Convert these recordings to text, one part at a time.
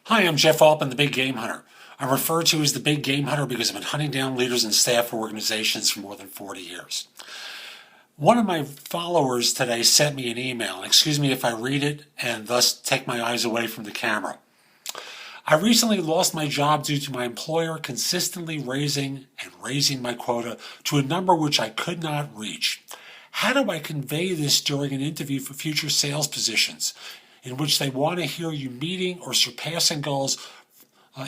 Hi, I'm Jeff Altman, the Big Game Hunter. I'm referred to as the Big Game Hunter because I've been hunting down leaders and staff for organizations for more than 40 years. One of my followers today sent me an email, and excuse me if I read it and thus take my eyes away from the camera. I recently lost my job due to my employer consistently raising my quota to a number which I could not reach. How do I convey this during an interview for future sales positions in which they want to hear you meeting or surpassing goals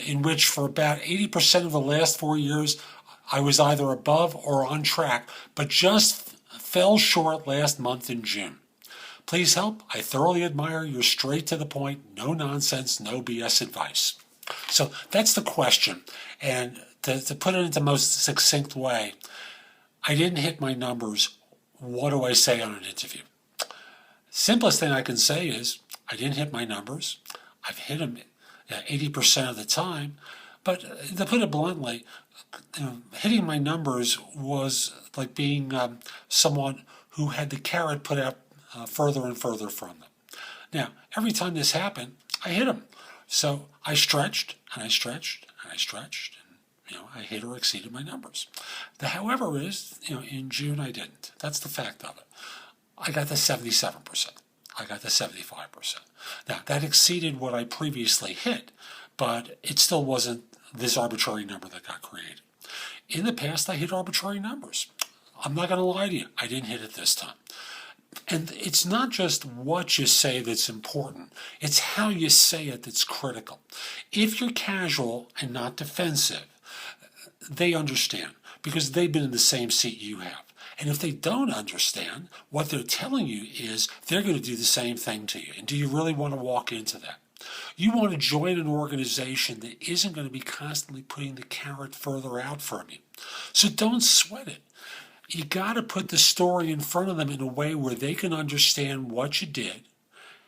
in which for about 80% of the last 4 years I was either above or on track, but just fell short last month in June? Please help. I thoroughly admire your straight to the point, no nonsense, no BS advice. So that's the question. And to put it in the most succinct way, I didn't hit my numbers. What do I say on an interview? Simplest thing I can say is I didn't hit my numbers. I've hit them 80% of the time. But to put it bluntly, hitting my numbers was like being someone who had the carrot put out further and further from them. Now, every time this happened, I hit them. So I stretched and I stretched and I stretched, and I hit or exceeded my numbers. The however is, in June I didn't. That's the fact of it. I got the 77%. I got the 75%. Now, that exceeded what I previously hit, but it still wasn't this arbitrary number that got created. In the past, I hit arbitrary numbers. I'm not going to lie to you. I didn't hit it this time. And it's not just what you say that's important. It's how you say it that's critical. If you're casual and not defensive, they understand because they've been in the same seat you have. And if they don't understand, what they're telling you is they're going to do the same thing to you. And do you really want to walk into that? You want to join an organization that isn't going to be constantly putting the carrot further out from you. So don't sweat it. You got to put the story in front of them in a way where they can understand what you did,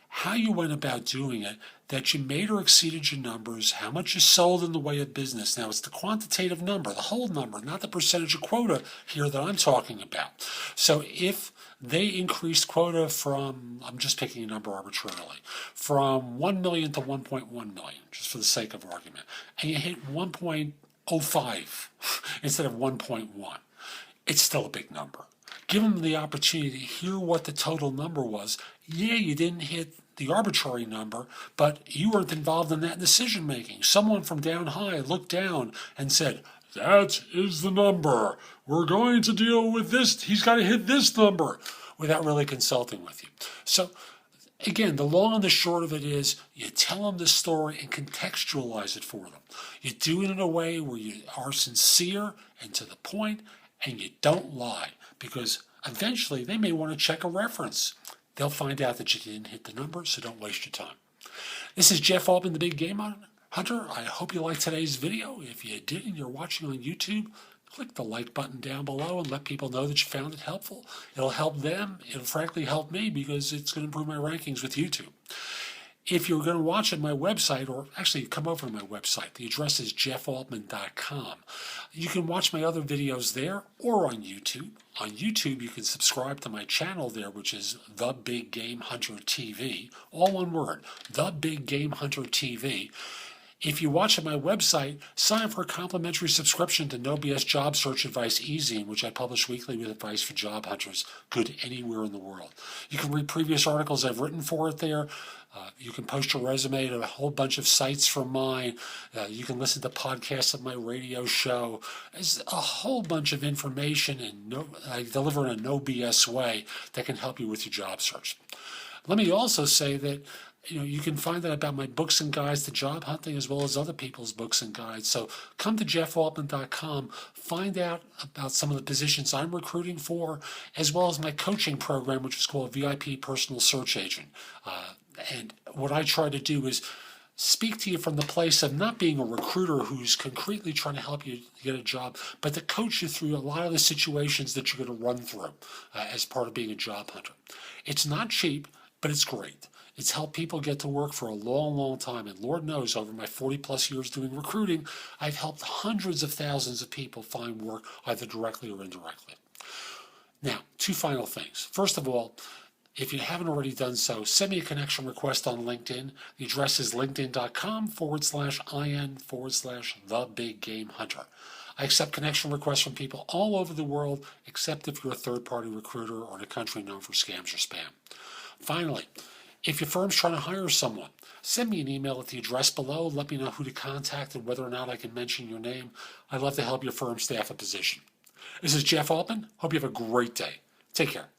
how you went about doing it, that you made or exceeded your numbers, how much you sold in the way of business. Now, it's the quantitative number, the whole number, not the percentage of quota here that I'm talking about. So if they increased quota from, I'm just picking a number arbitrarily, from 1 million to 1.1 million, just for the sake of argument, and you hit 1.05 instead of 1.1, it's still a big number. Give them the opportunity to hear what the total number was. Yeah, you didn't hit the arbitrary number, but you weren't involved in that decision making. Someone from down high looked down and said, that is the number. We're going to deal with this. He's got to hit this number, without really consulting with you. So again, the long and the short of it is you tell them the story and contextualize it for them. You do it in a way where you are sincere and to the point, and you don't lie, because eventually they may want to check a reference. They'll find out that you didn't hit the number, so don't waste your time. This is Jeff Altman, the Big Game Hunter. I hope you liked today's video. If you did and you're watching on YouTube, click the like button down below and let people know that you found it helpful. It'll help them. It'll frankly help me because it's going to improve my rankings with YouTube. If you're going to watch at my website, or actually come over to my website, the address is jeffaltman.com. You can watch my other videos there or on YouTube. On YouTube, you can subscribe to my channel there, which is The Big Game Hunter TV, all one word, The Big Game Hunter TV. If you watch at my website, sign up for a complimentary subscription to No BS Job Search Advice Easy, in which I publish weekly with advice for job hunters good anywhere in the world. You can read previous articles I've written for it there. You can post your resume to a whole bunch of sites from mine. You can listen to podcasts of my radio show. There's a whole bunch of information, and I deliver in a no BS way that can help you with your job search. Let me also say that you can find out about my books and guides to job hunting as well as other people's books and guides. So come to jeffaltman.com, find out about some of the positions I'm recruiting for, as well as my coaching program, which is called VIP Personal Search Agent. And what I try to do is speak to you from the place of not being a recruiter who's concretely trying to help you get a job, but to coach you through a lot of the situations that you're going to run through as part of being a job hunter. It's not cheap, but it's great. It's helped people get to work for a long, long time. And Lord knows, over my 40 plus years doing recruiting, I've helped hundreds of thousands of people find work either directly or indirectly. Now, two final things. First of all, If you haven't already done so, send me a connection request on LinkedIn. The address is linkedin.com/in/the big game hunter. I accept connection requests from people all over the world, except if you're a third-party recruiter or in a country known for scams or spam. Finally, if your firm's trying to hire someone, send me an email at the address below. Let me know who to contact and whether or not I can mention your name. I'd love to help your firm staff a position. This is Jeff Altman. Hope you have a great day. Take care.